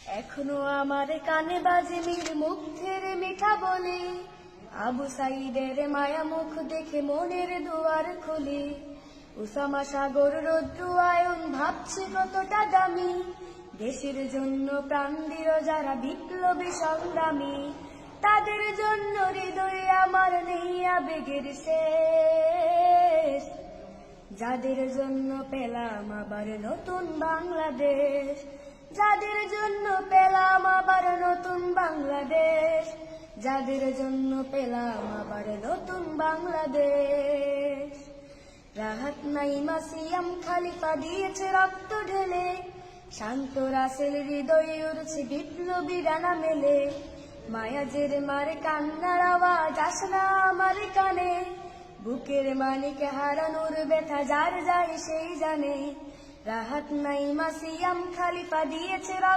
এখনো আমার কানে বাজে মীর মুগ্ধের মিঠা বলে, আবু সাইদের মায়া মুখ দেখে মনের দুয়ার খুলে। উসামা সাগর রৌদ্র আয়ন ভাবছে কতটা দামি, দেশের জন্য প্রাণ দিল যারা বিপ্লবী সংগ্রামী। তাদের জন্য হৃদয়ে আমার নেই আবেগের শেষ, যাদের জন্য পেলাম আবার নতুন বাংলাদেশ, যাদের জন্য পেলাম আবার নতুন বাংলাদেশ, যাদের জন্য পেলাম আবার নতুন বাংলাদেশ। রাহাত নাইমা সিয়াম খালিফা দিয়েছে রক্ত ঢেলে, শান্ত রাসেল হৃদয়ে উড়ছে বিপ্লবী ডানা মেলে। মায়াজের মারে কান্নার আওয়াজ আসে না আমার কানে, বুকের মানিকে হারানোর ব্যথা যার যায় সেই জানে। রাহাত নাইমা সিয়াম খালিফা দিয়েছে